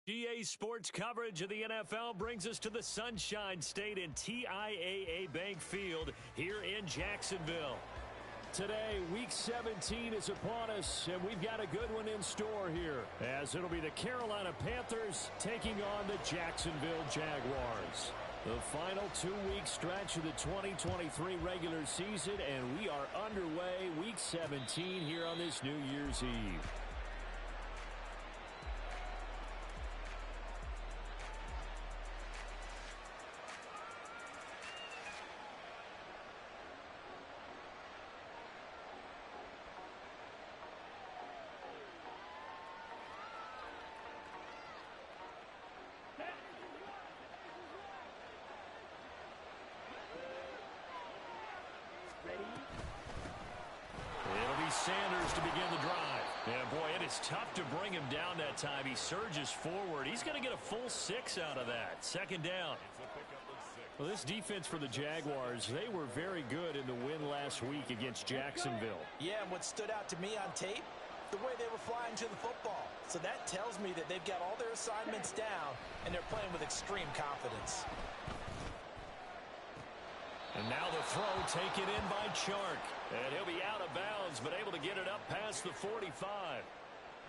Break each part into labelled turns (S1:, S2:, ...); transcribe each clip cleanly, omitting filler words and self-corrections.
S1: GA Sports coverage of the NFL brings us to the Sunshine State in TIAA Bank Field here in Jacksonville. Today, Week 17 is upon us, and we've got a good one in store here, as it'll be the Carolina Panthers taking on the Jacksonville Jaguars. The final 2-week stretch of the 2023 regular season, and we are underway Week 17 here on this New Year's Eve. Sanders to begin the drive. Yeah, boy, it is tough to bring him down that time. He surges forward. He's going to get a full 6 out of that. Second down. Well, this defense for the Jaguars, they were very good in the win last week against Jacksonville.
S2: Yeah, and what stood out to me on tape, the way they were flying to the football. So that tells me that they've got all their assignments down, and they're playing with extreme confidence.
S1: And now the throw taken in by Chark. And he'll be out of bounds, but able to get it up past the 45.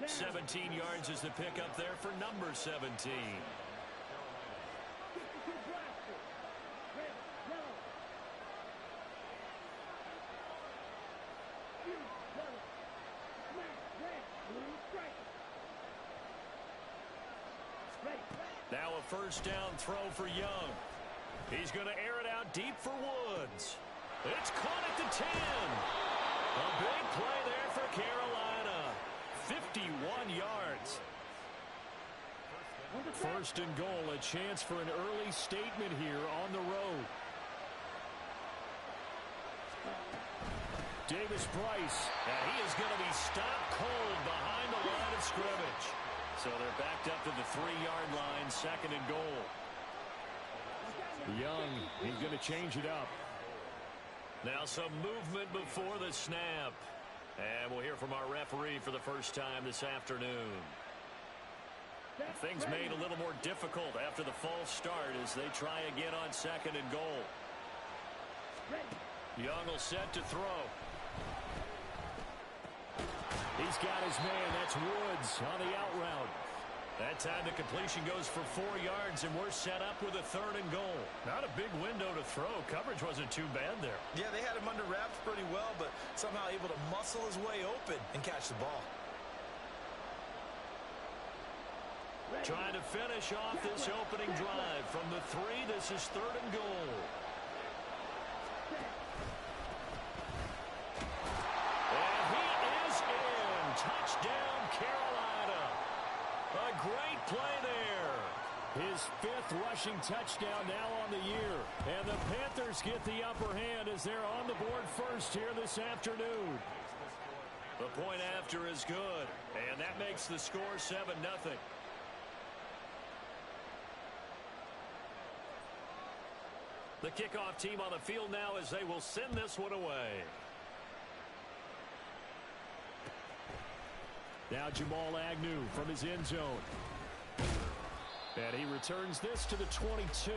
S1: 17 yards is the pickup there for number 17. Now a first down throw for Young. He's going to air it out deep for Woods. It's caught at the 10. A big play there for Carolina. 51 yards. First and goal, a chance for an early statement here on the road. Davis Price, and he is going to be stopped cold behind the line of scrimmage. So they're backed up to the 3-yard line, second and goal. Young, he's going to change it up. Now some movement before the snap. And we'll hear from our referee for the first time this afternoon. Things made a little more difficult after the false start as they try again on second and goal. Young will set to throw. He's got his man. That's Woods on the out route. That time the completion goes for 4 yards, and we're set up with a third and goal. Not a big window to throw. Coverage wasn't too bad there.
S2: Yeah, they had him under wraps pretty well, but somehow able to muscle his way open and catch the ball.
S1: Trying to finish off this opening drive from the 3. This is third and goal. And he is in. Touchdown, Carolina. A great play there. His 5th rushing touchdown now on the year. And the Panthers get the upper hand as they're on the board first here this afternoon. The point after is good. And that makes the score 7-0. The kickoff team on the field now as they will send this one away. Now Jamal Agnew from his end zone. And he returns this to the 22.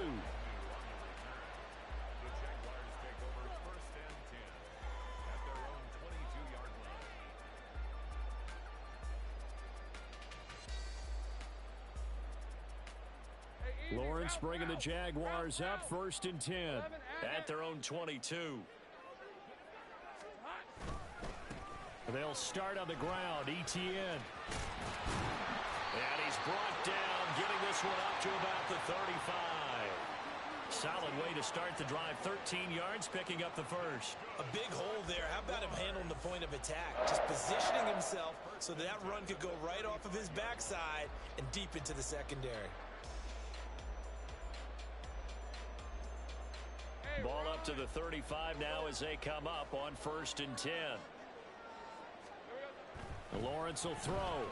S1: Lawrence bringing the Jaguars up, 1st and 10 at their own 22. They'll start on the ground. Etienne. And he's brought down, getting this one up to about the 35. Solid way to start the drive. 13 yards, picking up the first.
S2: A big hole there. How about him handling the point of attack? Just positioning himself so that run could go right off of his backside and deep into the secondary.
S1: Ball up to the 35 now as they come up on 1st and 10. Lawrence will throw. On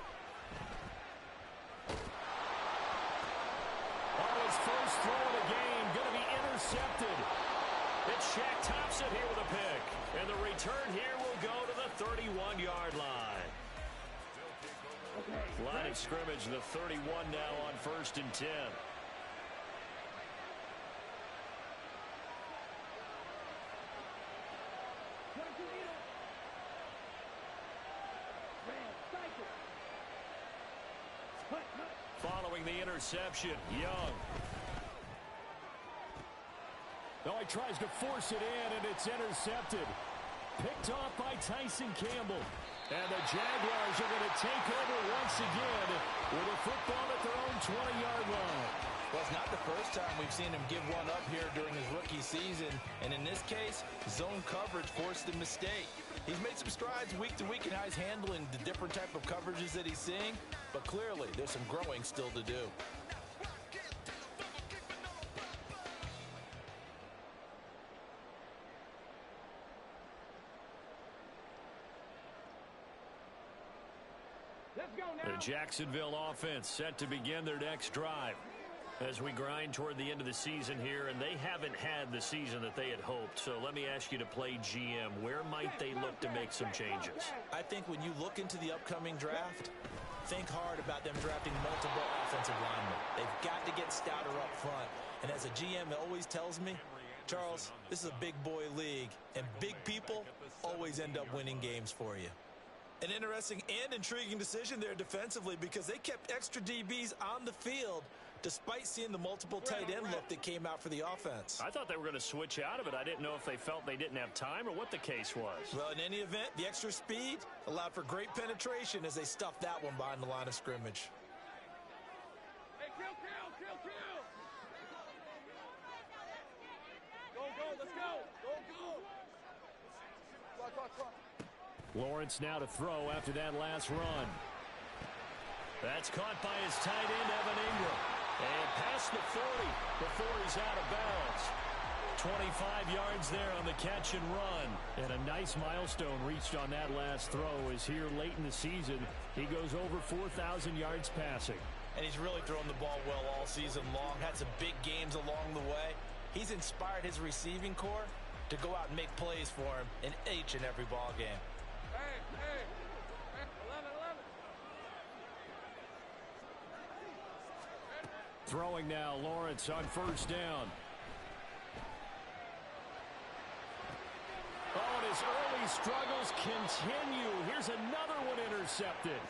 S1: his first throw of the game, going to be intercepted. It's Shaq Thompson here with a pick. And the return here will go to the 31-yard line. Line of scrimmage, the 31 now on 1st and 10. Following the interception, Young.
S3: Oh, he tries to force it in, and it's intercepted. Picked off by Tyson Campbell. And the Jaguars are going to take over once again with a football at their own 20-yard line.
S2: Well, it's not the first time we've seen him give one up here during his rookie season. And in this case, zone coverage forced the mistake. He's made some strides week to week in how he's handling the different type of coverages that he's seeing. But clearly, there's some growing still to do.
S1: The Jacksonville offense set to begin their next drive as we grind toward the end of the season here, and they haven't had the season that they had hoped. So let me ask you to play GM. Where might they look to make some changes?
S2: I think when you look into the upcoming draft, think hard about them drafting multiple offensive linemen. They've got to get stouter up front. And as a GM always tells me, Charles, this is a big boy league, and big people always end up winning games for you. An interesting and intriguing decision there defensively because they kept extra DBs on the field despite seeing the multiple tight end look that came out for the offense.
S1: I thought they were going to switch out of it. I didn't know if they felt they didn't have time or what the case was.
S2: Well, in any event, the extra speed allowed for great penetration as they stuffed that one behind the line of scrimmage.
S4: Hey, kill. Go, let's go. Go.
S3: Lawrence now to throw after that last run.
S1: That's caught by his tight end, Evan Ingram. And past the 40 before he's out of bounds. 25 yards there on the catch and run.
S3: And a nice milestone reached on that last throw as here late in the season, he goes over 4,000 yards passing.
S2: And he's really thrown the ball well all season long. Had some big games along the way. He's inspired his receiving corps to go out and make plays for him in each and every ball game.
S4: Hey. 11.
S3: Throwing now, Lawrence on first down.
S1: Oh, and his early struggles continue. Here's another one intercepted.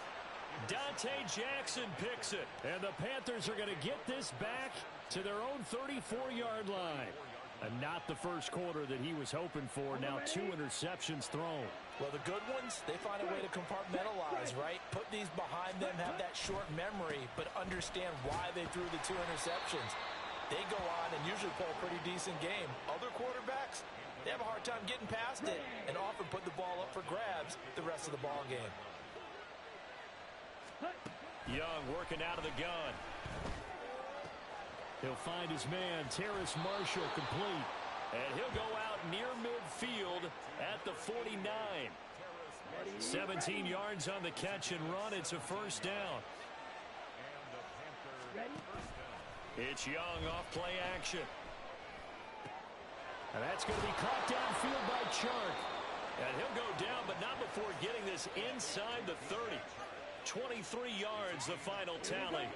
S1: Dante Jackson picks it.
S3: And the Panthers are going to get this back to their own 34-yard line. And not the first quarter that he was hoping for. Now 2 interceptions thrown.
S2: Well, the good ones, they find a way to compartmentalize, right? Put these behind them, have that short memory, but understand why they threw the 2 interceptions. They go on and usually play a pretty decent game. Other quarterbacks, they have a hard time getting past it and often put the ball up for grabs the rest of the ball game.
S1: Young working out of the gun.
S3: He'll find his man, Terrace Marshall, complete.
S1: And he'll go out near midfield at the 49. 17 yards on the catch and run. It's a first down. It's Young off play action.
S3: And that's going to be caught downfield by Chark.
S1: And he'll go down, but not before getting this inside the 30. 23 yards, the final tally.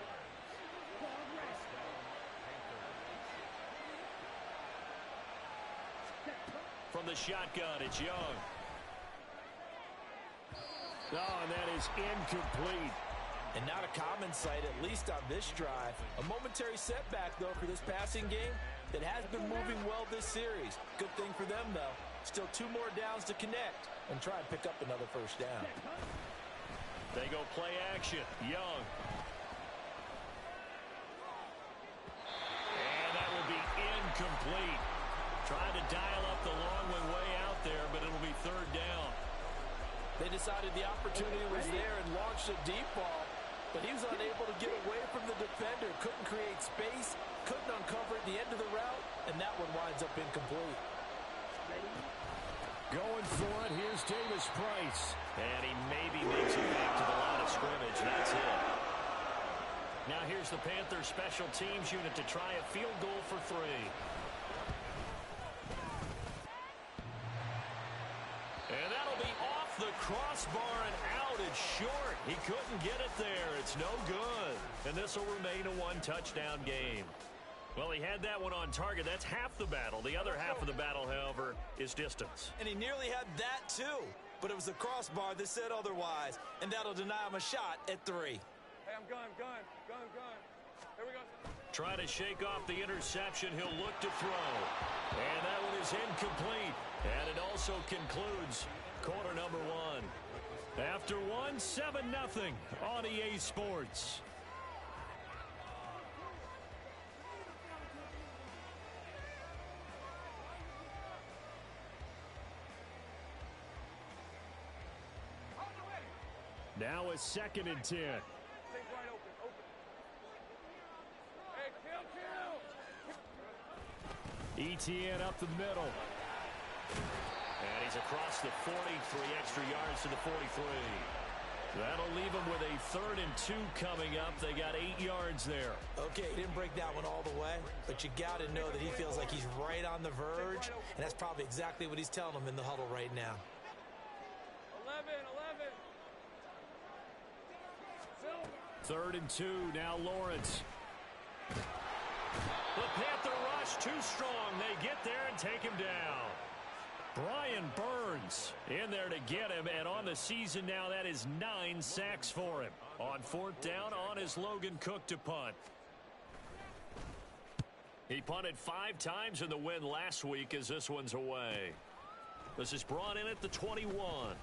S1: From the shotgun, it's Young.
S3: Oh, and that is incomplete.
S2: And not a common sight, at least on this drive. A momentary setback, though, for this passing game that has been moving well this series. Good thing for them, though. Still 2 more downs to connect and try and pick up another first down.
S1: They go play action. Young. And that will be incomplete. Trying to dial up the long one way out there, but it'll be third down.
S2: They decided the opportunity was there and launched a deep ball, but he was unable to get away from the defender. Couldn't create space, couldn't uncover at the end of the route, and that one winds up incomplete.
S3: Going for it, here's Davis Price.
S1: And he maybe makes it back to the line of scrimmage. That's it. Now here's the Panthers special teams unit to try a field goal for 3. And that'll be off the crossbar and out. It's short. He couldn't get it there. It's no good. And this will remain a one-touchdown game. Well, he had that one on target. That's half the battle. The other half of the battle, however, is distance.
S2: And he nearly had that, too. But it was the crossbar that said otherwise. And that'll deny him a shot at 3.
S4: Hey, I'm gun. Here we go.
S1: Try to shake off the interception. He'll look to throw. And that one is incomplete. And it also concludes quarter number 1. After 7-0 on EA Sports. Now a 2nd and 10.
S4: Things right open. Hey, kill.
S1: ETN up the middle. And he's across the 40, 3 extra yards to the 43. That'll leave him with a 3rd and 2 coming up. They got 8 yards there.
S2: Okay, he didn't break that one all the way, but you got to know that he feels like he's right on the verge, and that's probably exactly what he's telling him in the huddle right now.
S4: 11.
S1: 3rd and 2, now Lawrence. The Panther rush too strong. They get there and take him down. Brian Burns in there to get him, and on the season now, that is 9 sacks for him. On 4th down, on his Logan Cook to punt. He punted 5 times in the win last week as this one's away. This is brought in at the 21.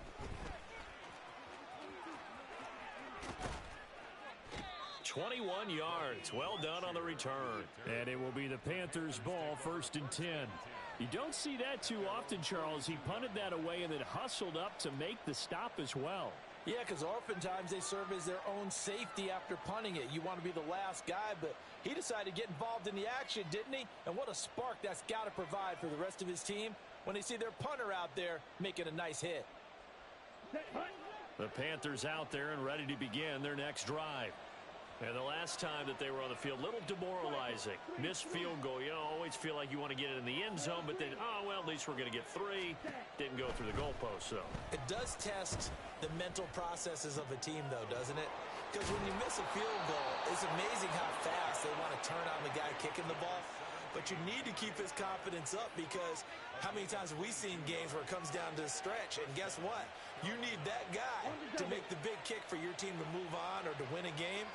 S1: 21 yards. Well done on the return. And it will be the Panthers' ball, 1st and 10. You don't see that too often, Charles. He punted that away and then hustled up to make the stop as well.
S2: Yeah, because oftentimes they serve as their own safety after punting it. You want to be the last guy, but he decided to get involved in the action, didn't he? And what a spark that's got to provide for the rest of his team when they see their punter out there making a nice hit.
S1: The Panthers out there and ready to begin their next drive. And the last time that they were on the field, a little demoralizing. Missed field goal. You always feel like you want to get it in the end zone, but then, oh, well, at least we're going to get 3. Didn't go through the goalpost, so.
S2: It does test the mental processes of a team, though, doesn't it? Because when you miss a field goal, it's amazing how fast they want to turn on the guy kicking the ball. But you need to keep his confidence up, because how many times have we seen games where it comes down to a stretch, and guess what? You need that guy to make the big kick for your team to move on or to win a game.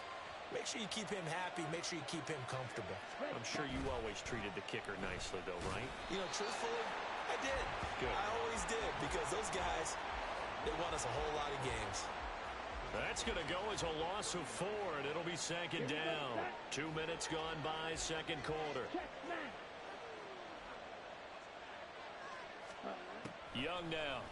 S2: Make sure you keep him happy. Make sure you keep him comfortable.
S1: I'm sure you always treated the kicker nicely, though, right?
S2: You know, truthfully, I did.
S1: Good.
S2: I always did, because those guys, they won us a whole lot of games.
S1: That's going to go as a loss of 4, and it'll be 2nd down. 2 minutes gone by, 2nd quarter. Young now.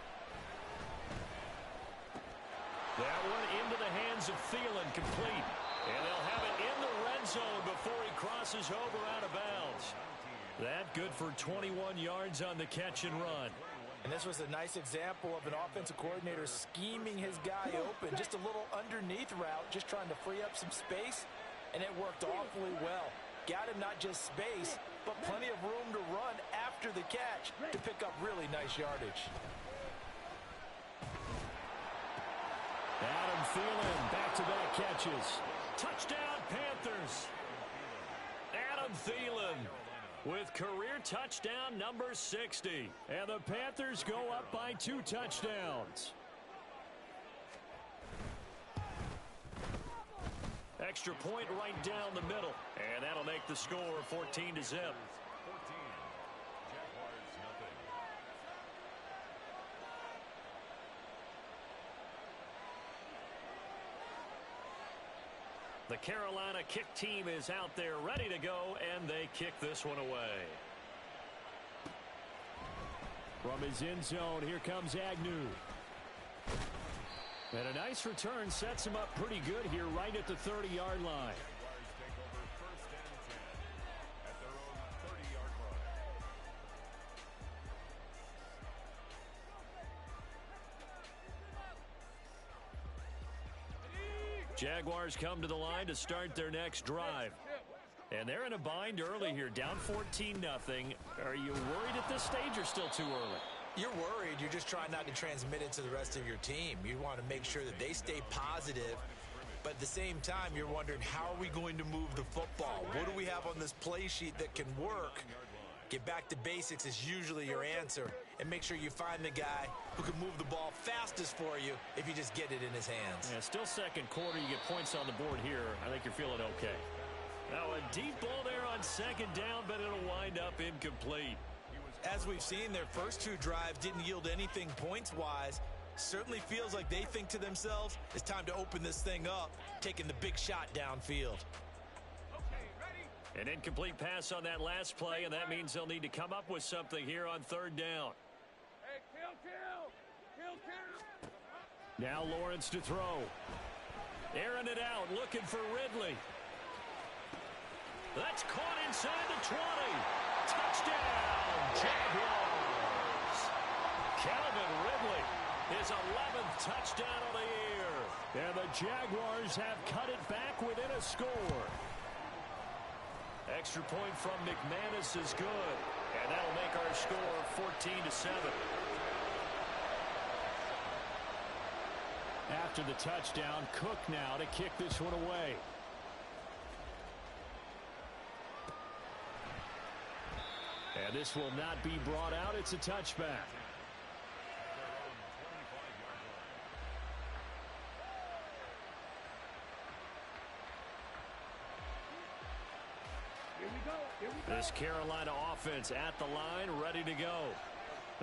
S1: That one into the hands of Thielen, complete. And they'll have it in the red zone before he crosses over out of bounds. That good for 21 yards on the catch and run.
S2: And this was a nice example of an offensive coordinator scheming his guy open. Just a little underneath route, just trying to free up some space. And it worked awfully well. Got him not just space, but plenty of room to run after the catch to pick up really nice yardage.
S1: Adam Thielen, back-to-back catches. Touchdown, Panthers. Adam Thielen with career touchdown number 60. And the Panthers go up by 2 touchdowns. Extra point right down the middle. And that'll make the score 14-0. The Carolina kick team is out there ready to go, and they kick this one away. From his end zone, here comes Agnew. And a nice return sets him up pretty good here right at the 30-yard line. Jaguars come to the line to start their next drive. And they're in a bind early here, down 14-0. Are you worried at this stage or still too early?
S2: You're worried. You're just trying not to transmit it to the rest of your team. You want to make sure that they stay positive. But at the same time, you're wondering, how are we going to move the football? What do we have on this play sheet that can work? Get back to basics is usually your answer. And make sure you find the guy who can move the ball fastest for you if you just get it in his hands.
S1: Yeah, still second quarter. You get points on the board here. I think you're feeling okay. Now a deep ball there on second down, but it'll wind up incomplete.
S2: As we've seen, their first two drives didn't yield anything points-wise. Certainly feels like they think to themselves, it's time to open this thing up, taking the big shot downfield.
S1: An incomplete pass on that last play, and that means they'll need to come up with something here on third down.
S4: Hey, kill.
S1: Now Lawrence to throw. Airing it out, looking for Ridley. That's caught inside the 20. Touchdown, Jaguars. Calvin Ridley, his 11th touchdown of the year. And the Jaguars have cut it back within a score. Extra point from McManus is good. And that'll make our score 14-7. After the touchdown, Cook now to kick this one away. And this will not be brought out. It's a touchback. This Carolina offense at the line, ready to go.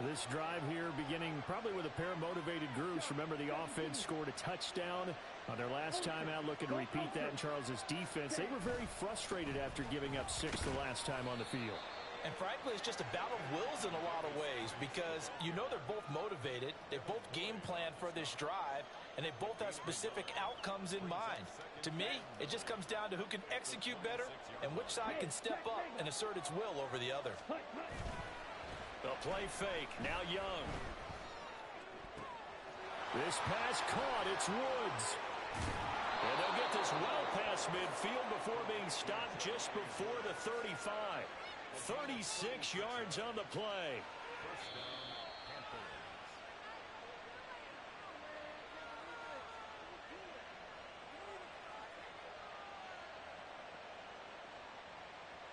S1: This drive here beginning probably with a pair of motivated groups. Remember, the offense scored a touchdown on their last time out. Looking to repeat that in Charles's defense. They were very frustrated after giving up 6 the last time on the field.
S2: And frankly, it's just a battle of wills in a lot of ways because you know they're both motivated. They both game plan for this drive, and they both have specific outcomes in mind. To me, it just comes down to who can execute better and which side can step up and assert its will over the other.
S1: The play fake. Now Young. This pass caught. It's Woods. And they'll get this well past midfield before being stopped just before the 35. 36 yards on the play.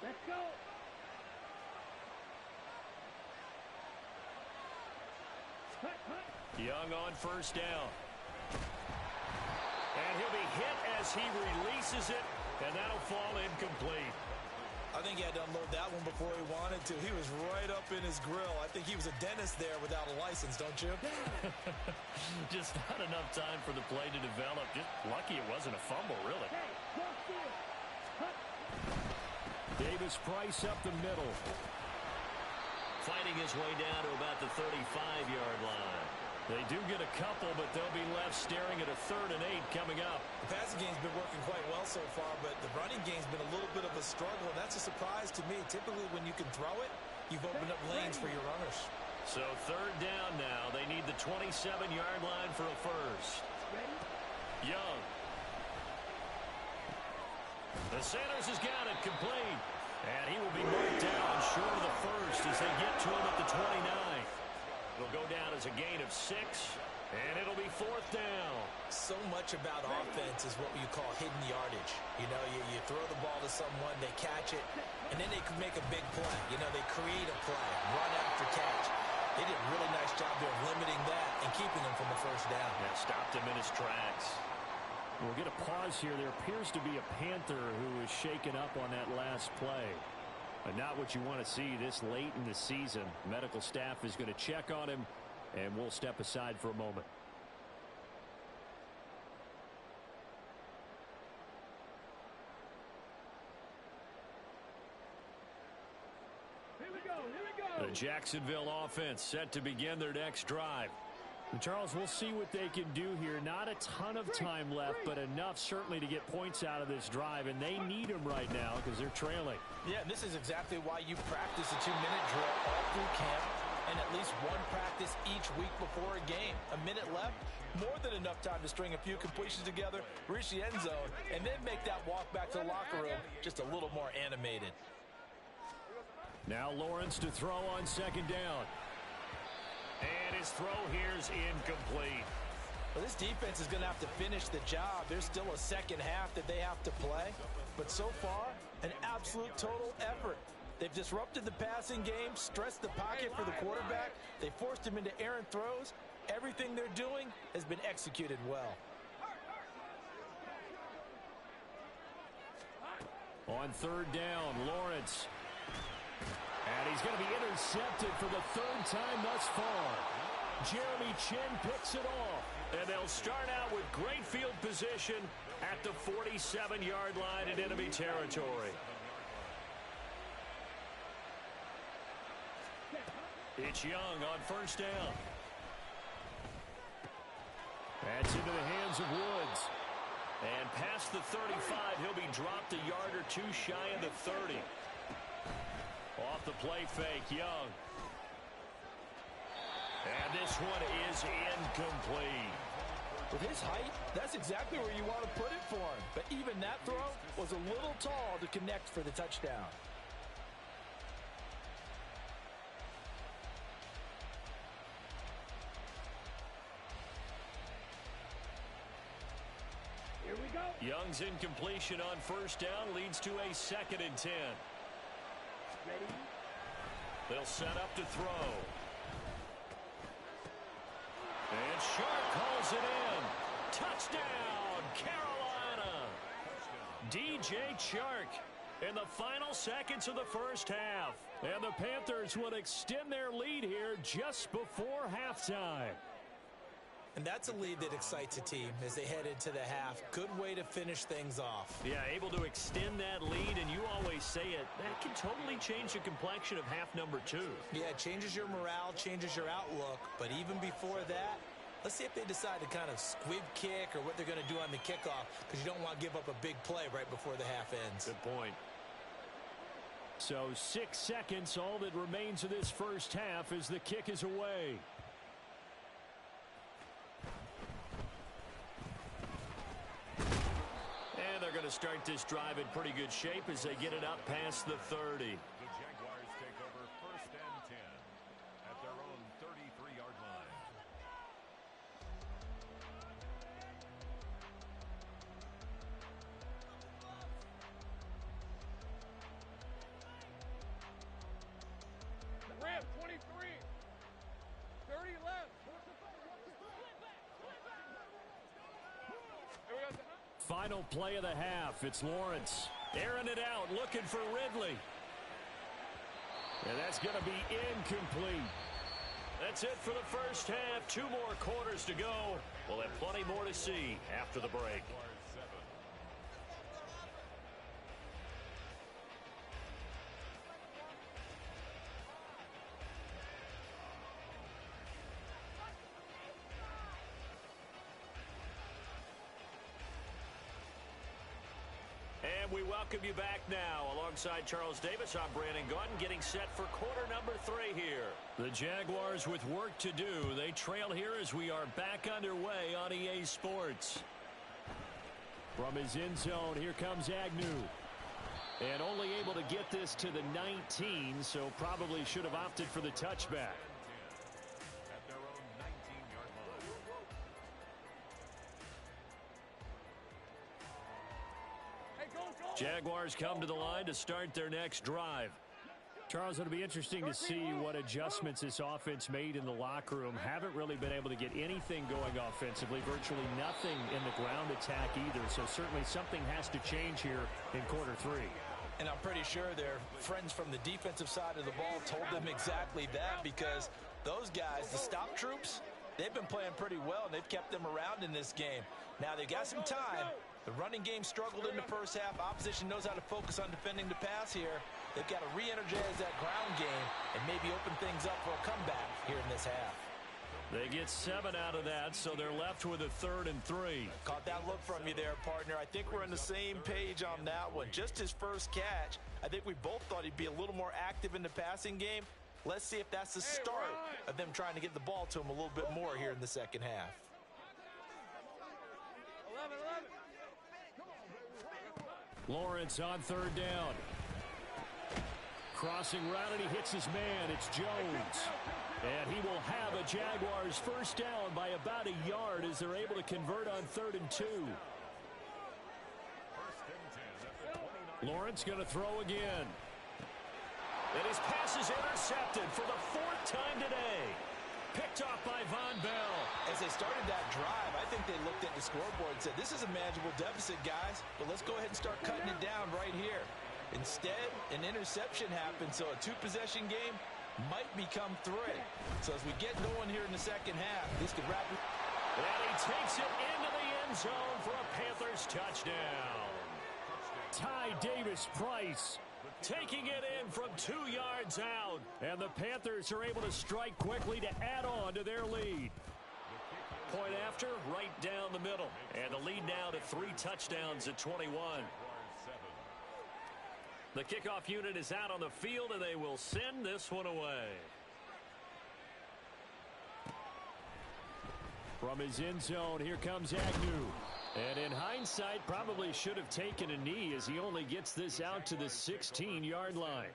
S4: Let's go.
S1: Young on first down. And he'll be hit as he releases it, and that'll fall incomplete.
S2: I think he had to unload that one before he wanted to. He was right up in his grill. I think he was a dentist there without a license, don't you?
S1: Just not enough time for the play to develop. Just lucky it wasn't a fumble, really. Davis Price up the middle. Fighting his way down to about the 35-yard line. They do get a couple, but they'll be left staring at a 3rd and 8 coming up.
S2: The passing game's been working quite well so far, but the running game's been a little bit of a struggle, and that's a surprise to me. Typically, when you can throw it, you've opened up lanes for your runners.
S1: So 3rd down now. They need the 27-yard line for a first. Young. The Sanders has got it complete. And he will be marked down short of the first as they get to him at the 29. It'll go down as a gain of 6, and it'll be 4th down.
S2: So much about offense is what you call hidden yardage. You know, you throw the ball to someone, they catch it, and then they can make a big play. You know, they create a play, run after catch. They did a really nice job there of limiting that and keeping him from the first down.
S1: Yeah, stopped him in his tracks. We'll get a pause here. There appears to be a Panther who is shaken up on that last play. But not what you want to see this late in the season. Medical staff is going to check on him, and we'll step aside for a moment.
S4: Here we go.
S1: The Jacksonville offense set to begin their next drive. And Charles, we'll see what they can do here. Not a ton of time left, but enough certainly to get points out of this drive, and they need them right now because they're trailing.
S2: Yeah, and this is exactly why you practice a 2-minute drill all through camp and at least one practice each week before a game. A minute left, more than enough time to string a few completions together, reach the end zone, and then make that walk back to the locker room just a little more animated.
S1: Now Lawrence to throw on 2nd down. his throw here's incomplete.
S2: Well, this defense is going to have to finish the job. There's still a second half that they have to play. But so far, an absolute total effort. They've disrupted the passing game, stressed the pocket for the quarterback. They forced him into errant throws. Everything they're doing has been executed well.
S1: On third down, Lawrence. And he's going to be intercepted for the third time thus far. Jeremy Chinn picks it off. And they'll start out with great field position at the 47-yard line in enemy territory. It's Young on first down. That's into the hands of Woods. And past the 35, he'll be dropped a yard or two shy of the 30. Off the play fake, Young. And this one is incomplete.
S2: With his height, that's exactly where you want to put it for him. But even that throw was a little tall to connect for the touchdown.
S4: Here we go.
S1: Young's incompletion on first down leads to a 2nd and 10.
S4: Ready?
S1: They'll set up to throw. And Sharp calls it in. Touchdown, Carolina. DJ Chark in the final seconds of the first half. And the Panthers will extend their lead here just before halftime.
S2: And that's a lead that excites a team as they head into the half. Good way to finish things off.
S1: Yeah, able to extend that lead, and you always say it, that can totally change the complexion of half number 2.
S2: Yeah, it changes your morale, changes your outlook. But even before that, let's see if they decide to kind of squib kick or what they're going to do on the kickoff, because you don't want to give up a big play right before the half ends.
S1: Good point. So 6 seconds, all that remains of this first half as the kick is away. And they're going to start this drive in pretty good shape as they get it up past the 30.
S3: The Jaguars take over first and 10 at their own 33-yard line.
S4: Ramp 23. 30 left. Here we go.
S1: Final play of the half. It's Lawrence airing it out, looking for Ridley. And that's going to be incomplete. That's it for the first half. 2 more quarters to go. We'll have plenty more to see after the break. And we welcome you back now. Alongside Charles Davis, I'm Brandon Gaudin, getting set for quarter number 3 here. The Jaguars with work to do. They trail here as we are back underway on EA Sports. From his end zone, here comes Agnew. And only able to get this to the 19, so probably should have opted for the touchback.
S3: At their own 19-yard line.
S4: Hey, go, go.
S1: Jaguars come to the line to start their next drive. Charles, it'll be interesting to see what adjustments this offense made in the locker room. Haven't really been able to get anything going offensively, virtually nothing in the ground attack either. So certainly something has to change here in quarter 3.
S2: And I'm pretty sure their friends from the defensive side of the ball told them exactly that, because those guys, the stop troops, they've been playing pretty well, and they've kept them around in this game. Now, they've got some time. The running game struggled in the first half. Opposition knows how to focus on defending the pass here. They've got to re-energize that ground game and maybe open things up for a comeback here in this half.
S1: They get 7 out of that, so they're left with a 3rd and 3.
S2: Caught that look from you there, partner. I think we're on the same page on that one. Just his first catch, I think we both thought he'd be a little more active in the passing game. Let's see if that's the start of them trying to get the ball to him a little bit more here in the second half.
S4: 11, 11.
S1: Lawrence on 3rd down. crossing route, and he hits his man. It's Jones. And he will have a Jaguars first down by about a yard as they're able to convert on 3rd and 2. Lawrence going to throw again. And his pass is intercepted for the 4th time today. Picked off by Von Bell.
S2: As they started that drive, I think they looked at the scoreboard and said, this is a manageable deficit, guys, but let's go ahead and start cutting it down right here. Instead, an interception happened, so a 2-possession game might become 3. So as we get going here in the second half, this could wrap it.
S1: And he takes it into the end zone for a Panthers touchdown. Ty Davis-Price taking it in from 2 yards out. And the Panthers are able to strike quickly to add on to their lead. Point after, right down the middle. And the lead now to 3 touchdowns at 21. The kickoff unit is out on the field, and they will send this one away. From his end zone, here comes Agnew. And in hindsight, probably should have taken a knee as he only gets this out to the 16-yard line.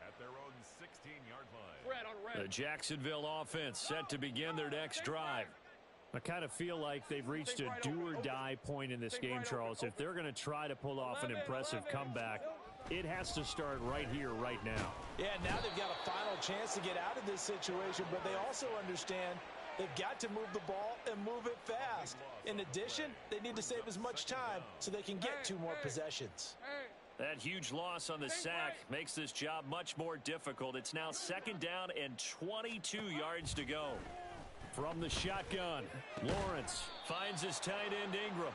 S3: At their own 16-yard line.
S1: The Jacksonville offense set to begin their next drive. I kind of feel like they've reached a do-or-die point in this game, Charles. If they're going to try to pull off an impressive comeback, it has to start right here, right now.
S2: Yeah, now they've got a final chance to get out of this situation, but they also understand they've got to move the ball and move it fast. In addition, they need to save as much time so they can get 2 more possessions.
S1: That huge loss on the sack makes this job much more difficult. It's now 2nd down and 22 yards to go. From the shotgun, Lawrence finds his tight end Ingram.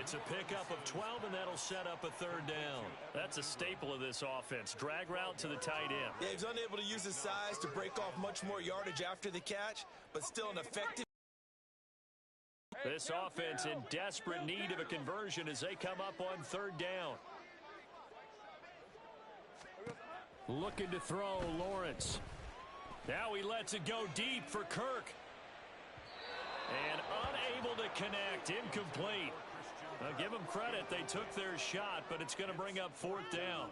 S1: It's a pickup of 12, and that'll set up a 3rd down. That's a staple of this offense. Drag route to the tight end.
S2: Yeah, he's unable to use his size to break off much more yardage after the catch, but still an effective.
S1: This offense in desperate need of a conversion as they come up on 3rd down. Looking to throw, Lawrence. Now he lets it go deep for Kirk. And unable to connect, incomplete. Now give them credit, they took their shot, but it's going to bring up 4th down.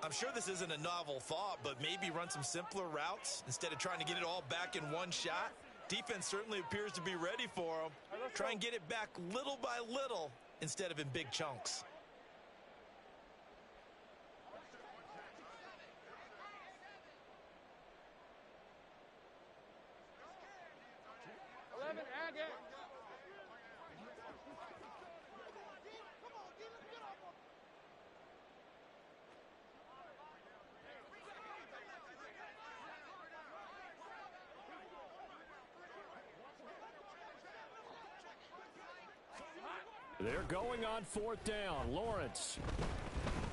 S2: I'm sure this isn't a novel thought, but maybe run some simpler routes instead of trying to get it all back in one shot. Defense certainly appears to be ready for them. Try and get it back little by little instead of in big chunks.
S1: They're going on 4th down. Lawrence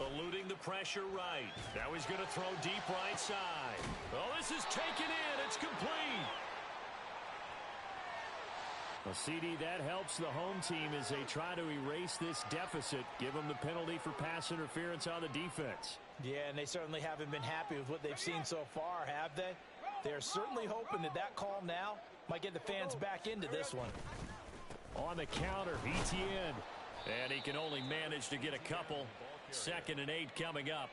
S1: eluding the pressure right. Now he's going to throw deep right side. Oh, this is taken in. It's complete. A CD that helps the home team as they try to erase this deficit. Give them the penalty for pass interference on the defense.
S2: Yeah, and they certainly haven't been happy with what they've seen so far, have they? They're certainly hoping that that call now might get the fans back into this one.
S1: On the counter, Etienne. And he can only manage to get a couple. 2nd and 8 coming up.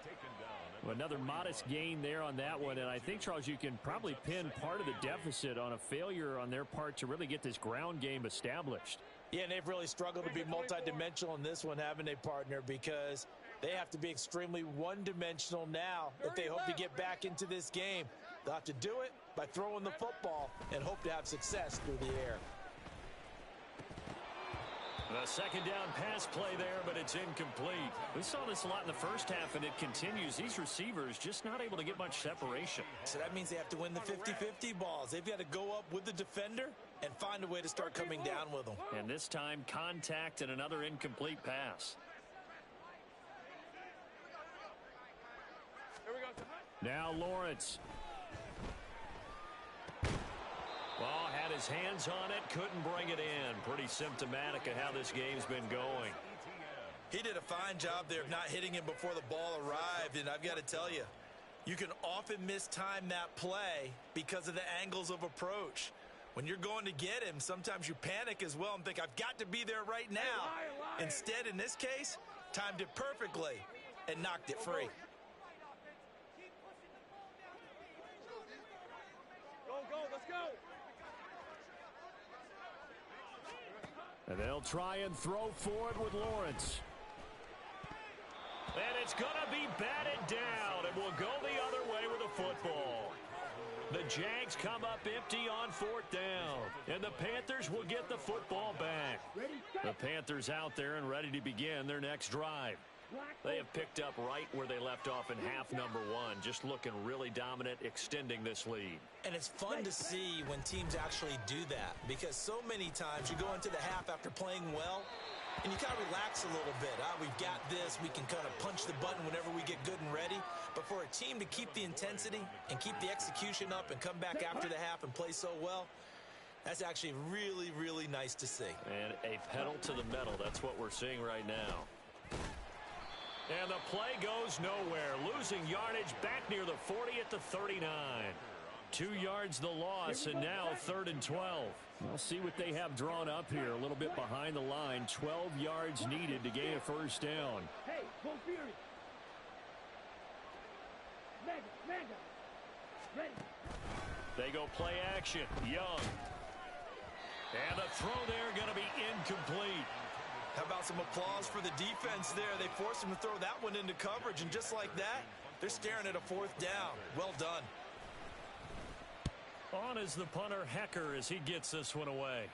S1: Another modest gain there on that one. And I think, Charles, you can probably pin part of the deficit on a failure on their part to really get this ground game established.
S2: Yeah, and they've really struggled to be multidimensional in this one, haven't they, partner? Because they have to be extremely one-dimensional now if they hope to get back into this game. They'll have to do it by throwing the football and hope to have success through the air.
S1: The 2nd down pass play there, but it's incomplete. We saw this a lot in the first half, and it continues. These receivers just not able to get much separation.
S2: So that means they have to win the 50-50 balls. They've got to go up with the defender and find a way to start coming down with them.
S1: And this time, contact and another incomplete pass.
S4: Here we go.
S1: Now Lawrence. Ball had his hands on it, couldn't bring it in. Pretty symptomatic of how this game's been going.
S2: He did a fine job there of not hitting him before the ball arrived, and I've got to tell you, you can often mistime that play because of the angles of approach. When you're going to get him, sometimes you panic as well and think, I've got to be there right now. Instead, in this case, timed it perfectly and knocked it free.
S4: Let's go.
S3: And they'll try and throw forward with Lawrence.
S1: And it's going to be batted down, and we'll go the other way with the football. The Jags come up empty on 4th down, and the Panthers will get the football back. The Panthers out there and ready to begin their next drive. They have picked up right where they left off in half number 1, just looking really dominant, extending this lead.
S2: And it's fun to see when teams actually do that, because so many times you go into the half after playing well, and you kind of relax a little bit. We've got this. We can kind of punch the button whenever we get good and ready. But for a team to keep the intensity and keep the execution up and come back after the half and play so well, that's actually really, really nice to see.
S1: And a pedal to the metal. That's what we're seeing right now. And the play goes nowhere. Losing yardage back near the 40 at the 39. 2 yards the loss, and now 3rd and 12.
S3: We'll see what they have drawn up here. A little bit behind the line. 12 yards needed to gain a first down.
S5: Hey, go Fury. Mega. Ready.
S1: They go play action. Young. And the throw there going to be incomplete.
S2: How about some applause for the defense there? They forced him to throw that one into coverage, and just like that, they're staring at a 4th down. Well done.
S1: On is the punter, Hecker, as he gets this one away.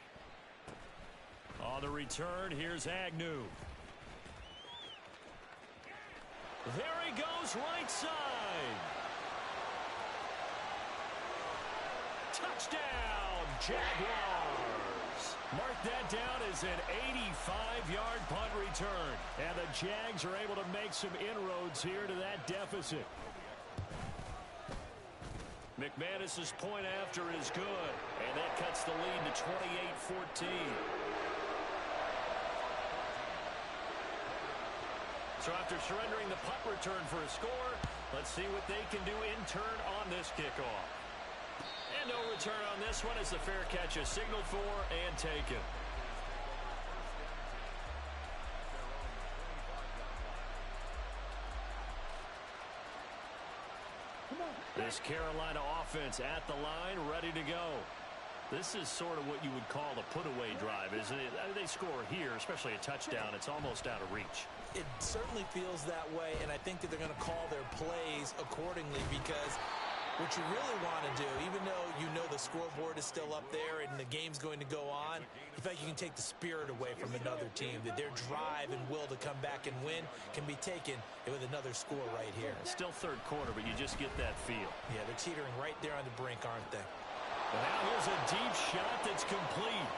S1: On the return, here's Agnew. There he goes, right side. Touchdown, Jaguars. Mark that down as an 85-yard punt return. And the Jags are able to make some inroads here to that deficit. McManus's point after is good, and that cuts the lead to 28-14. So after surrendering the punt return for a score, let's see what they can do in turn on this kickoff. And no return on this one as the fair catch is signaled for and taken. This Carolina offense at the line, ready to go. This is sort of what you would call a put-away drive, isn't it? They score here, especially a touchdown. It's almost out of reach.
S2: It certainly feels that way, and I think that they're going to call their plays accordingly, because what you really want to do, even though you know the scoreboard is still up there and the game's going to go on, in fact, you can take the spirit away from another team, that their drive and will to come back and win can be taken with another score right here.
S1: It's still 3rd quarter, but you just get that feel.
S2: Yeah, they're teetering right there on the brink, aren't they?
S1: And now here's a deep shot that's complete.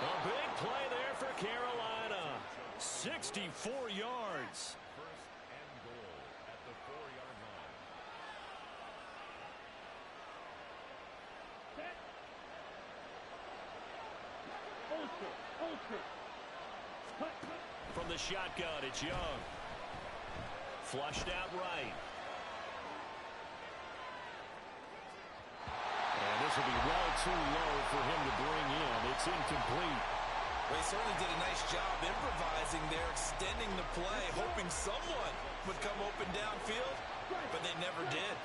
S1: A big play there for Carolina. 64 yards. From the shotgun, it's Young. Flushed out right. And this will be well too low for him to bring in. It's incomplete.
S2: Well, he certainly did a nice job improvising there, extending the play, hoping someone would come open downfield, but they never did.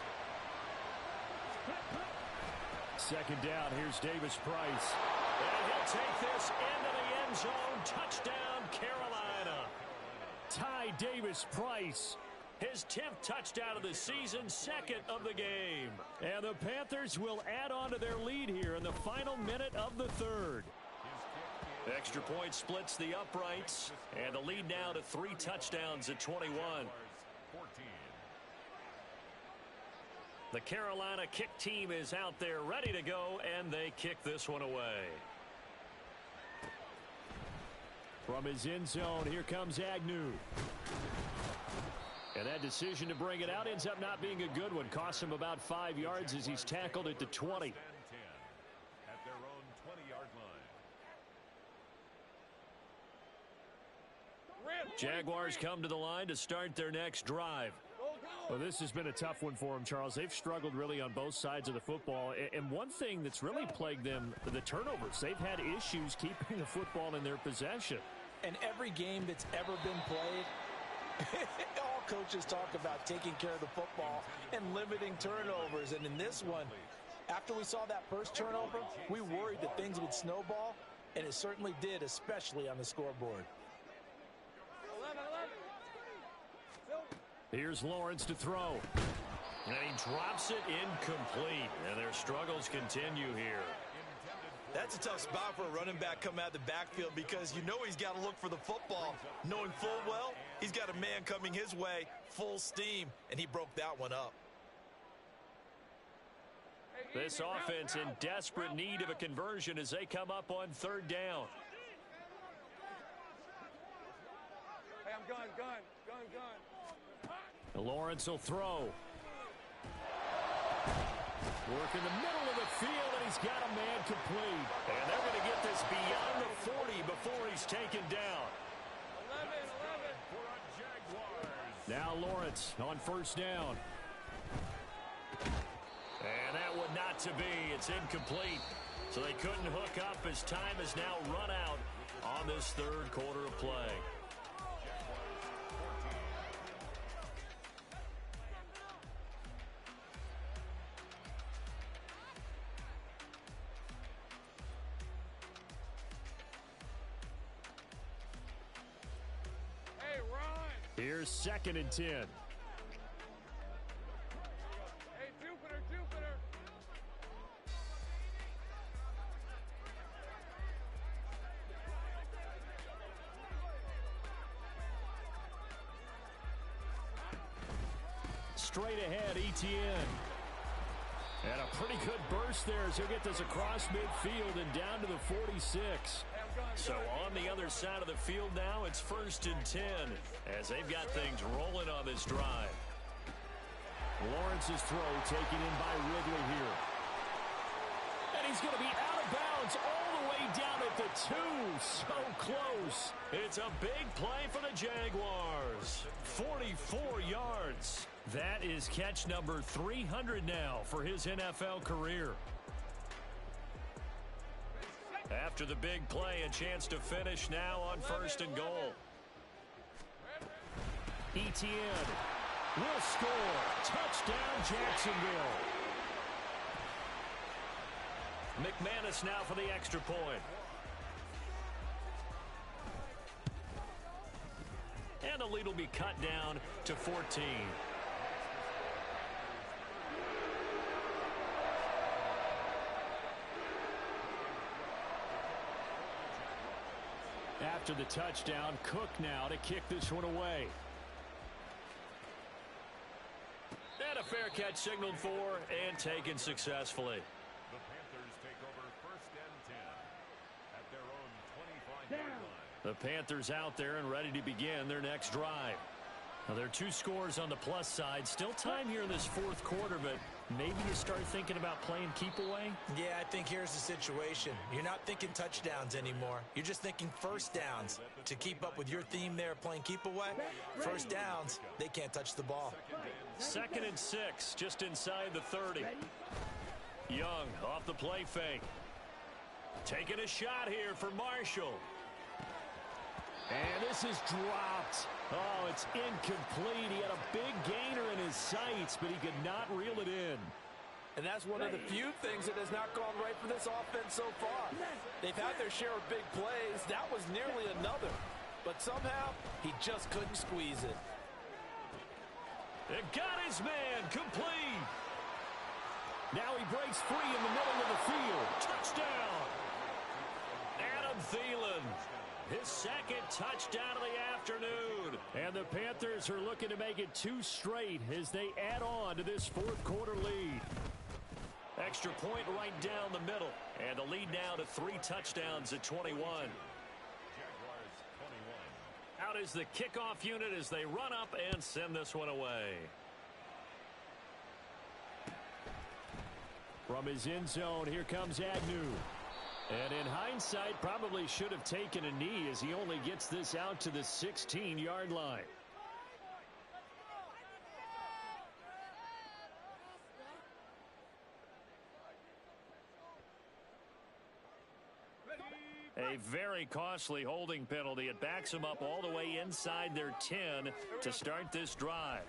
S3: 2nd down, here's Davis Price.
S1: And he'll take this into the end zone. Touchdown, Carolina.
S3: Ty Davis Price.
S1: His 10th touchdown of the season, 2nd of the game.
S3: And the Panthers will add on to their lead here in the final minute of the 3rd.
S1: Extra point splits the uprights, and the lead now to 3 touchdowns at 21. The Carolina kick team is out there ready to go, and they kick this one away.
S3: From his end zone, here comes Agnew. And that decision to bring it out ends up not being a good one. Costs him about 5 yards as he's tackled at the 20.
S6: At their own 20-yard line.
S1: Jaguars come to the line to start their next drive.
S3: Well, this has been a tough one for them, Charles. They've struggled really on both sides of the football. And one thing that's really plagued them, the turnovers. They've had issues keeping the football in their possession.
S2: And every game that's ever been played, all coaches talk about taking care of the football and limiting turnovers. And in this one, After we saw that first turnover, we worried that things would snowball, and it certainly did, especially on the scoreboard.
S4: 11.
S1: Here's Lawrence to throw. And he drops it incomplete. And their struggles continue here.
S2: That's a tough spot for a running back coming out of the backfield because you know he's got to look for the football, knowing full well he's got a man coming his way full steam, and he broke that one up.
S1: This offense in desperate need of a conversion as they come up on third down.
S4: Hey, I'm gun.
S1: Lawrence will throw. Work in the middle of the field, and he's got a man complete. And they're going to get this beyond the 40 before he's taken down.
S4: 11.
S1: Now Lawrence on first down. And that would not to be. It's incomplete. So they couldn't hook up as time has now run out on this third quarter of play. Here's 2nd and 10.
S4: Hey, Jupiter.
S1: Straight ahead, Etienne. And a pretty good burst there as he'll get this across midfield and down to the 46. So on the other side of the field now, it's 1st and 10 as they've got things rolling on this drive. Lawrence's throw taken in by Ridley here. And he's going to be out of bounds all the way down at the 2. So close. It's a big play for the Jaguars. 44 yards. That is catch number 300 now for his NFL career. After the big play, a chance to finish now on 1st and goal. Etienne will score. Touchdown, Jacksonville. McManus now for the extra point. And the lead will be cut down to 14. After the touchdown, Cook now to kick this one away. And a fair catch signaled for and taken successfully.
S6: The Panthers take over 1st and 10 at their own 25-yard line.
S1: The Panthers out there and ready to begin their next drive. Now, there are 2 scores on the plus side. Still time here in this 4th quarter, but maybe you start thinking about playing keep away?
S2: Yeah, I think here's the situation. You're not thinking touchdowns anymore. You're just thinking first downs. To keep up with your theme there, playing keep away, first downs, they can't touch the ball.
S1: 2nd and 6, just inside the 30. Young off the play fake. Taking a shot here for Marshall. And this is dropped. Oh, it's incomplete. He had a big gainer in his sights, but he could not reel it in.
S7: And that's one of the few things that has not gone right for this offense so far. They've had their share of big plays. That was nearly another. But somehow, he just couldn't squeeze it.
S1: It got his man complete. Now he breaks free in the middle of the field. Touchdown. Adam Thielen. His 2nd touchdown of the afternoon. And the Panthers are looking to make it 2 straight as they add on to this 4th quarter lead. Extra point right down the middle. And the lead now to 3 touchdowns at 21.
S6: Jaguars 21.
S1: Out is the kickoff unit as they run up and send this one away. From his end zone, here comes Agnew. And in hindsight, probably should have taken a knee as he only gets this out to the 16-yard line. A very costly holding penalty. It backs them up all the way inside their 10 to start this drive.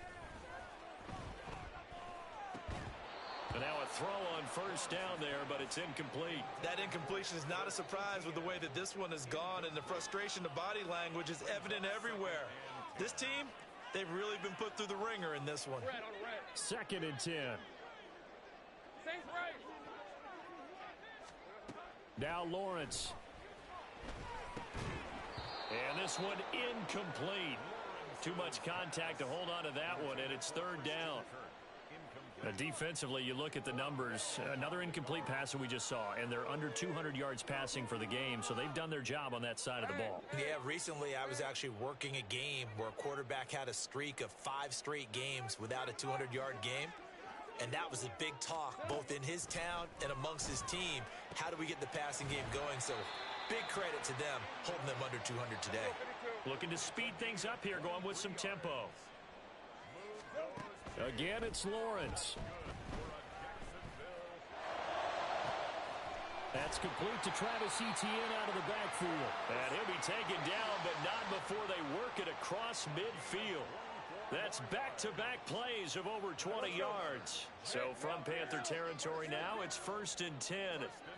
S1: And now a throw on first down there, but it's incomplete.
S2: That incompletion is not a surprise with the way that this one has gone, and the frustration, the body language is evident everywhere. This team, they've really been put through the ringer in this one.
S1: Second and 10. Now Lawrence. And this one incomplete. Too much contact to hold on to that one, and it's third down. Defensively, you look at the numbers. Another incomplete pass that we just saw, and they're under 200 yards passing for the game, so they've done their job on that side of the ball.
S2: Yeah, recently I was actually working a game where a quarterback had a streak of 5 straight games without a 200-yard game, and that was a big talk both in his town and amongst his team. How do we get the passing game going? So big credit to them holding them under 200 today.
S1: Looking to speed things up here, going with some tempo. Again, it's Lawrence. That's complete to Travis Etienne out of the backfield. And he'll be taken down, but not before they work it across midfield. That's back-to-back plays of over 20 yards. So from Panther territory now, it's 1st and 10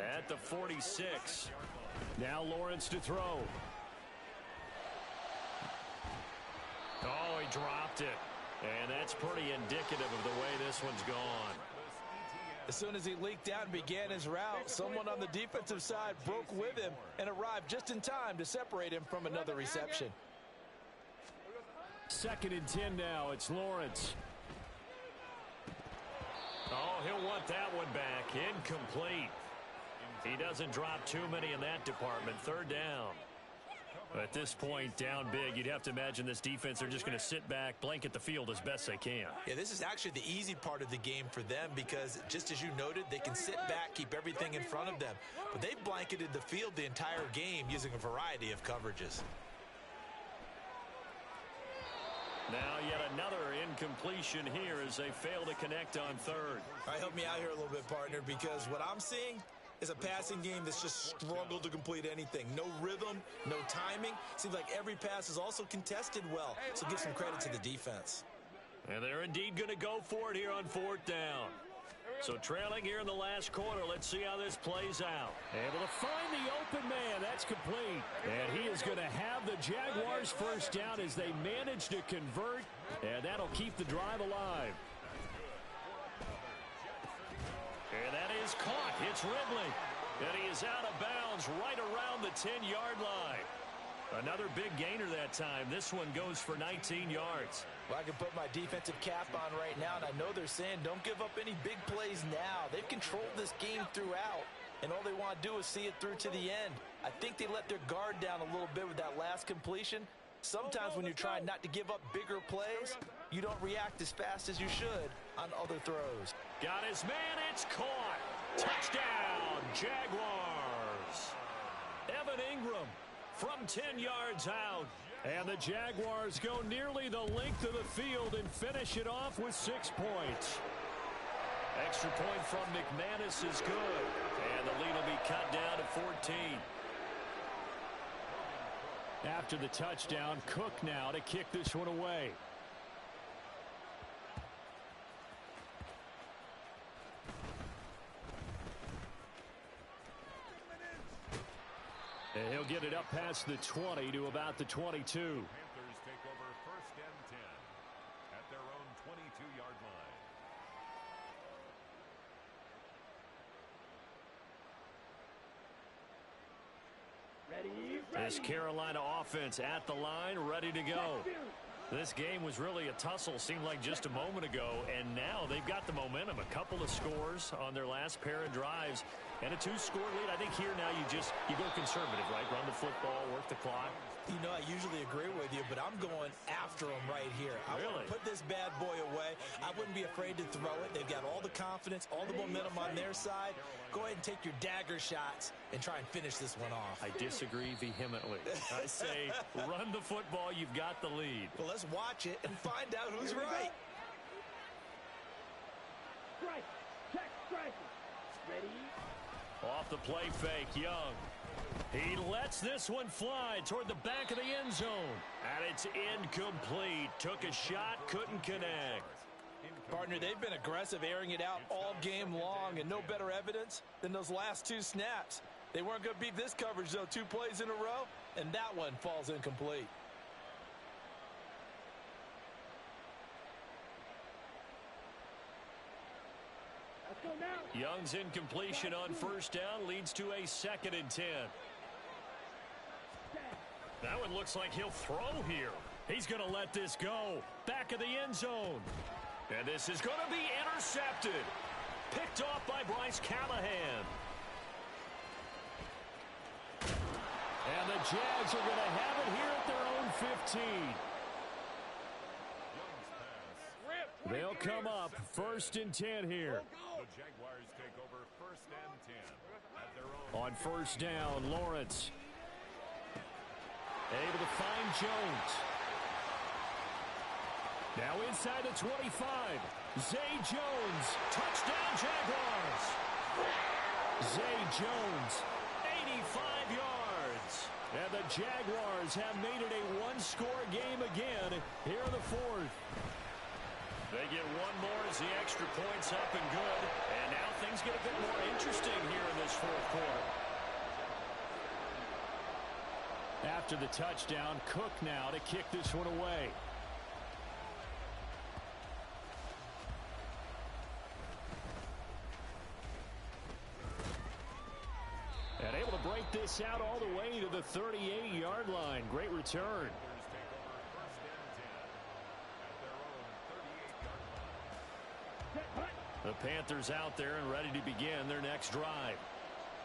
S1: at the 46. Now Lawrence to throw. Oh, he dropped it. And that's pretty indicative of the way this one's gone.
S7: As soon as he leaked out and began his route, someone on the defensive side broke with him and arrived just in time to separate him from another reception.
S1: Second and 10 now. It's Lawrence. Oh, he'll want that one back. Incomplete. He doesn't drop too many in that department. Third down. At this point, down big, you'd have to imagine this defense, they're just going to sit back, blanket the field as best they can.
S2: Yeah, this is actually the easy part of the game for them because, just as you noted, they can sit back, keep everything in front of them. But they've blanketed the field the entire game using a variety of coverages.
S1: Now yet another incompletion here as they fail to connect on third.
S2: All right, help me out here a little bit, partner, because what I'm seeing is a passing game that's just struggled to complete anything. No rhythm, no timing. Seems like every pass is also contested well, so give some credit to the defense.
S1: And they're indeed going to go for it here on 4th down. So trailing here in the last quarter, let's see how this plays out. Able to find the open man. That's complete. And he is going to have the Jaguars first down as they manage to convert, and that'll keep the drive alive. And that is caught. It's Ridley. And he is out of bounds right around the 10-yard line. Another big gainer that time. This one goes for 19 yards.
S7: Well, I can put my defensive cap on right now, and I know they're saying don't give up any big plays now. They've controlled this game throughout, and all they want to do is see it through to the end. I think they let their guard down a little bit with that last completion. Sometimes when you're trying not to give up bigger plays, you don't react as fast as you should on other throws.
S1: Got his man. It's caught. Touchdown, Jaguars. Evan Ingram from 10 yards out. And the Jaguars go nearly the length of the field and finish it off with 6 points. Extra point from McManus is good. And the lead will be cut down to 14. After the touchdown, Cook now to kick this one away. And he'll get it up past the 20 to about the 22.
S6: Panthers take over 1st and 10 at their own 22-yard line.
S5: Ready.
S1: This Carolina offense at the line, ready to go. This game was really a tussle, seemed like just a moment ago, and now they've got the momentum. A couple of scores on their last pair of drives, and a 2-score lead. I think here now you go conservative, right? Run the football, work the clock.
S2: You know, I usually agree with you, but I'm going after them right here. I want to put this bad boy away. I wouldn't be afraid to throw it. They've got all the confidence, all the momentum on their side. Go ahead and take your dagger shots and try and finish this one off.
S1: I disagree vehemently. I say run the football. You've got the lead.
S2: Well, let's watch it and find out who's right.
S5: Strike. Check. Strike. Ready.
S1: Off the play fake, Young. He lets this one fly toward the back of the end zone. And it's incomplete. Took a shot, couldn't connect.
S7: Partner, they've been aggressive, airing it out all game long, and no better evidence than those last 2 snaps. They weren't going to beat this coverage, though. 2 plays in a row, and that one falls incomplete.
S1: Young's incompletion on first down leads to a 2nd and 10. That one looks like he'll throw here. He's going to let this go. Back of the end zone. And this is going to be intercepted. Picked off by Bryce Callahan. And the Jags are going to have it here at their own 15. They'll come up 1st and 10 here.
S6: The Jaguars take over 1st and 10 at their own.
S1: On first down, Lawrence able to find Jones. Now inside the 25. Zay Jones. Touchdown, Jaguars. Zay Jones, 85 yards. And the Jaguars have made it a 1-score game again here in the 4th. They get one more as the extra point's up and good. And now things get a bit more interesting here in this 4th quarter. After the touchdown, Cook now to kick this one away. And able to break this out all the way to the 38-yard line. Great return. The Panthers out there and ready to begin their next drive.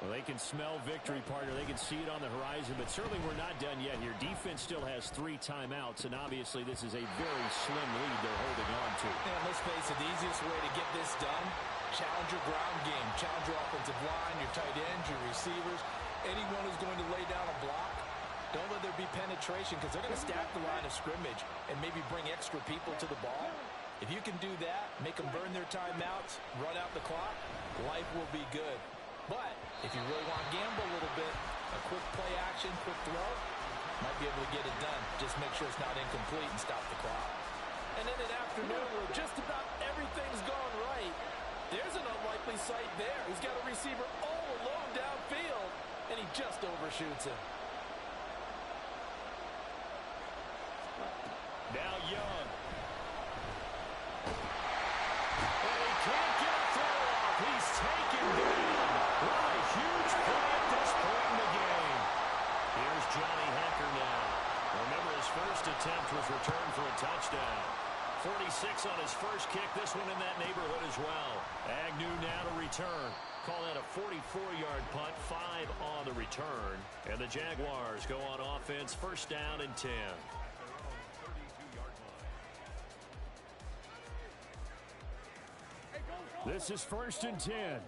S1: Well, they can smell victory, partner. They can see it on the horizon, but certainly we're not done yet here. Defense still has 3 timeouts, and obviously this is a very slim lead they're holding on to.
S7: And let's face it, the easiest way to get this done, challenge your ground game, challenge your offensive line, your tight ends, your receivers, anyone who's going to lay down a block. Don't let there be penetration because they're going to stack the line of scrimmage and maybe bring extra people to the ball. If you can do that, make them burn their timeouts, run out the clock, life will be good. But if you really want to gamble a little bit, a quick play action, quick throw, might be able to get it done. Just make sure it's not incomplete and stop the clock. And in an afternoon where just about everything's gone right, there's an unlikely sight there. He's got a receiver all alone downfield, and he just overshoots him.
S1: Now Young. And he can't get a throw off. He's taken down. What a huge play at this point in the game. Here's Johnny Hekker now. Remember, his first attempt was returned for a touchdown. 46 on his first kick. This one in that neighborhood as well. Agnew now to return. Call that a 44-yard punt. 5 on the return. And the Jaguars go on offense. First down and 10. This is 1st and 10.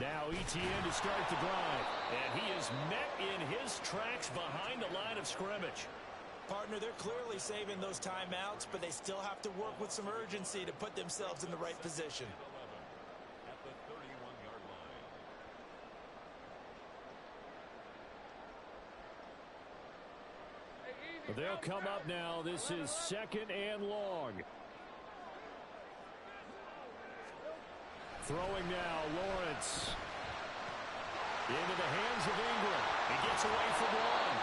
S1: Now ETN to start the drive. And he is met in his tracks behind the line of scrimmage.
S2: Partner, they're clearly saving those timeouts, but they still have to work with some urgency to put themselves in the right position.
S6: At the 31-yard line.
S1: They'll come up now. This is 2nd and long. Throwing now, Lawrence. Into the hands of Ingram. He gets away from one.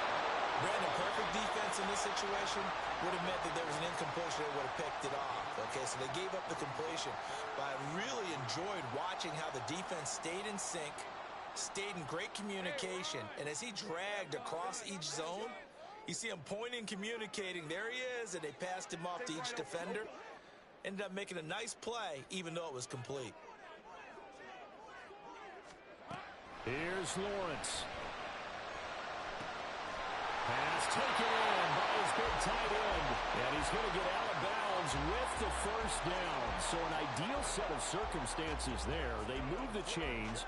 S2: Brandon, perfect defense in this situation would have meant that there was an incompletion that would have picked it off. Okay, so they gave up the completion. But I really enjoyed watching how the defense stayed in sync, stayed in great communication. And as he dragged across each zone, you see him pointing, communicating. There he is, and they passed him off to each defender. Ended up making a nice play, even though it was complete.
S1: Here's Lawrence. Pass taken in by his big tight end. And he's going to get out of bounds with the first down. So an ideal set of circumstances there. They move the chains,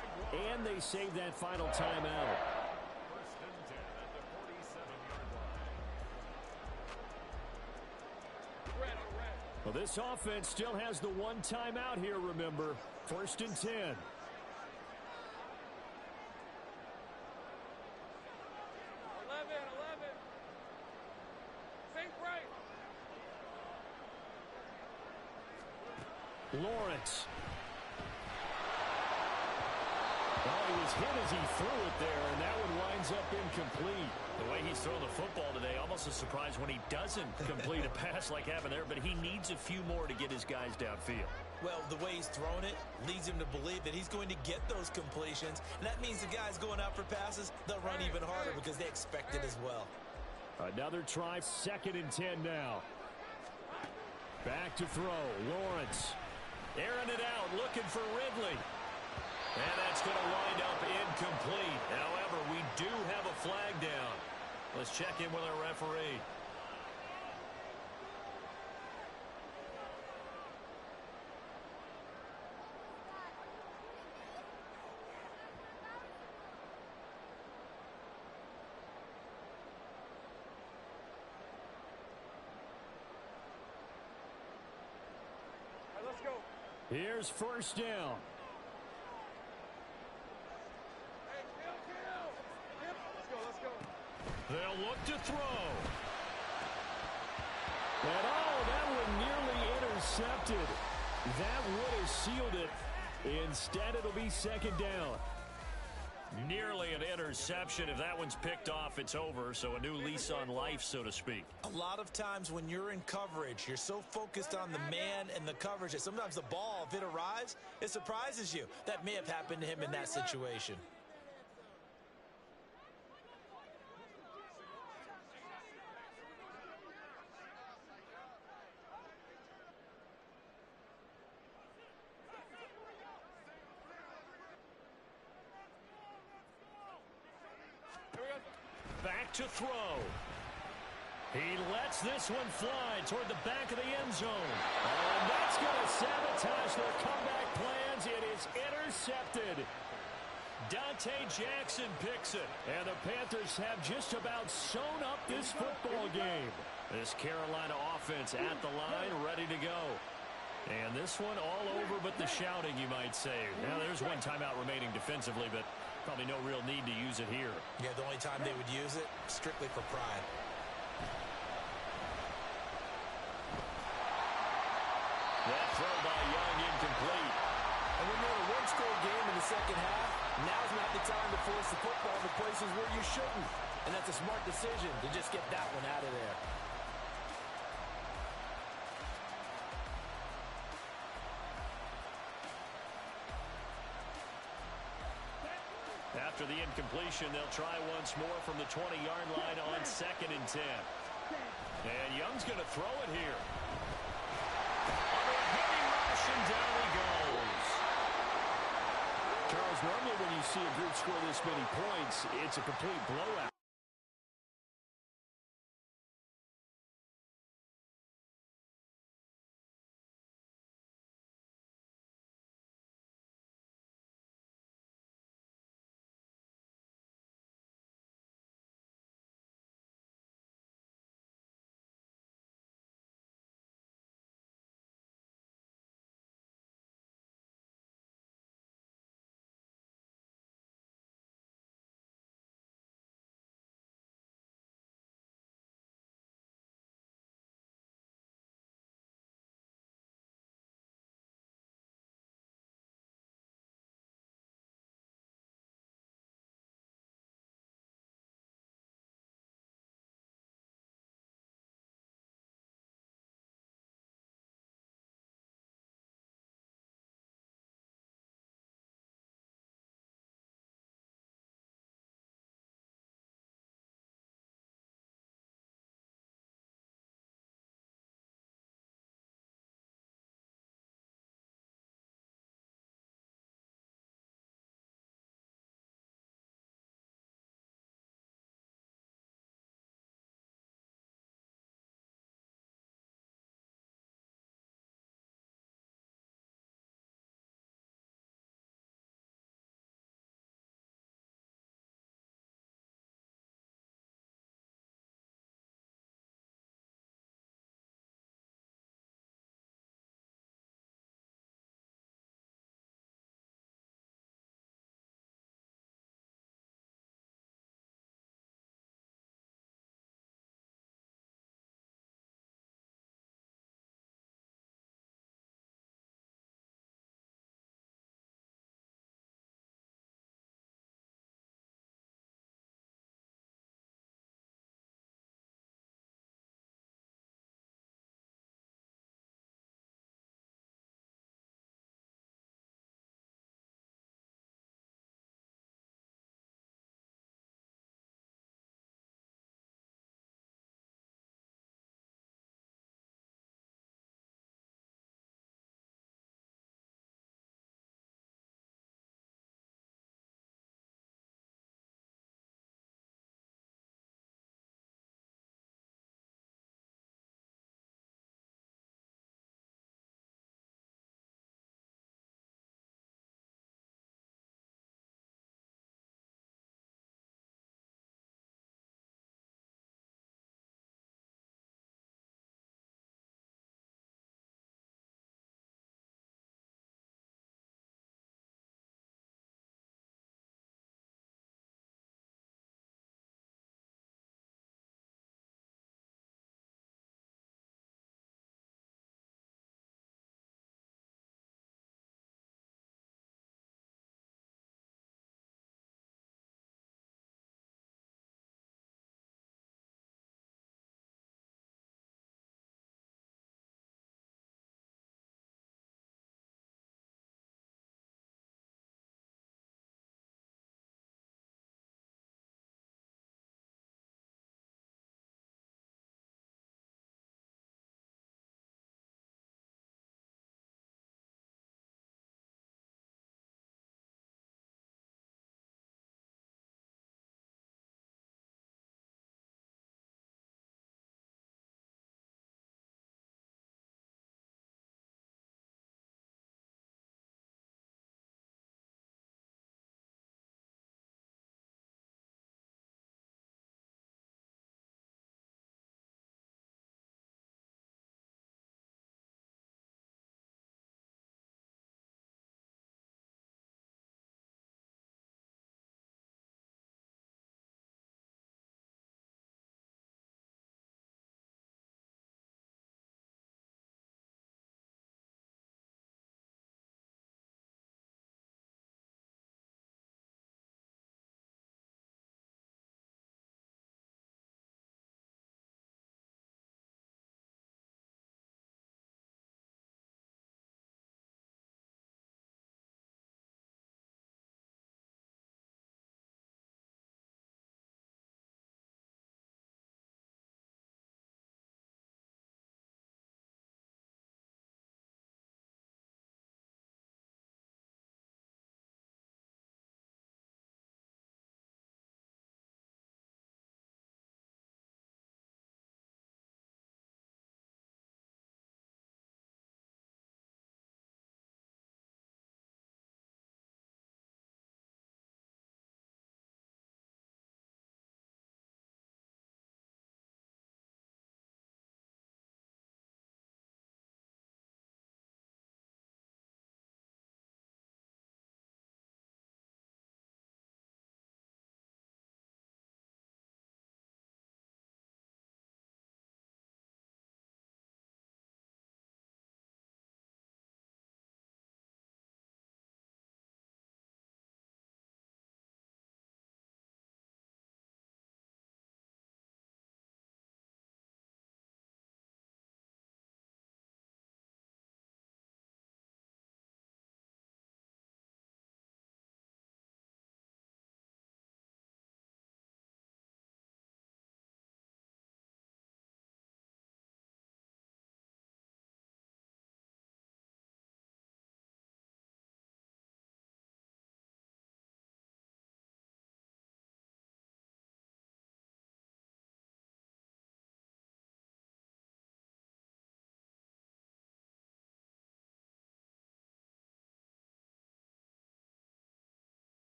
S1: and they save that final timeout.
S6: First and 10 at the 47-yard line.
S1: Well, this offense still has the one timeout here, remember. 1st and 10.
S3: Lawrence. Well, he was hit as he threw it there, and that one winds up incomplete.
S1: The way he's throwing the football today, almost a surprise when he doesn't complete a pass like happened there, but he needs a few more to get his guys downfield.
S2: Well, the way he's thrown it leads him to believe that he's going to get those completions, and that means the guys going out for passes, they'll run even harder because they expect it as well.
S3: Another try, 2nd and 10 now. Back to throw, Lawrence.
S1: Airing it out, looking for Ridley. And that's going to wind up incomplete. However, we do have a flag down. Let's check in with our referee.
S4: All right, let's go.
S3: Here's 1st down.
S4: Let's go.
S3: They'll look to throw. And that one nearly intercepted. That would have sealed it. Instead, it'll be 2nd down.
S1: Nearly an interception. If that one's picked off, it's over. So a new lease on life, so to speak.
S2: A lot of times when you're in coverage, you're so focused on the man and the coverage that sometimes the ball, if it arrives, it surprises you. That may have happened to him in that situation.
S1: Back to throw. He lets this one fly toward the back of the end zone. And that's going to sabotage their comeback plans. It is intercepted. Dante Jackson picks it.
S3: And the Panthers have just about sewn up this football game.
S1: This Carolina offense at the line, ready to go. And this one all over but the shouting, you might say. Now, there's one timeout remaining defensively, but probably no real need to use it here.
S2: Yeah, the only time they would use it, strictly for pride.
S1: That throw by Young incomplete.
S7: And when you're in a one-score game in the second half, now's not the time to force the football to places where you shouldn't. And that's a smart decision to just get that one out of there.
S1: After the incompletion, they'll try once more from the 20-yard line on 2nd and 10. And Young's going to throw it here. On a heavy rush, and down he goes.
S3: Charles, normally when you see a group score this many points, it's a complete blowout.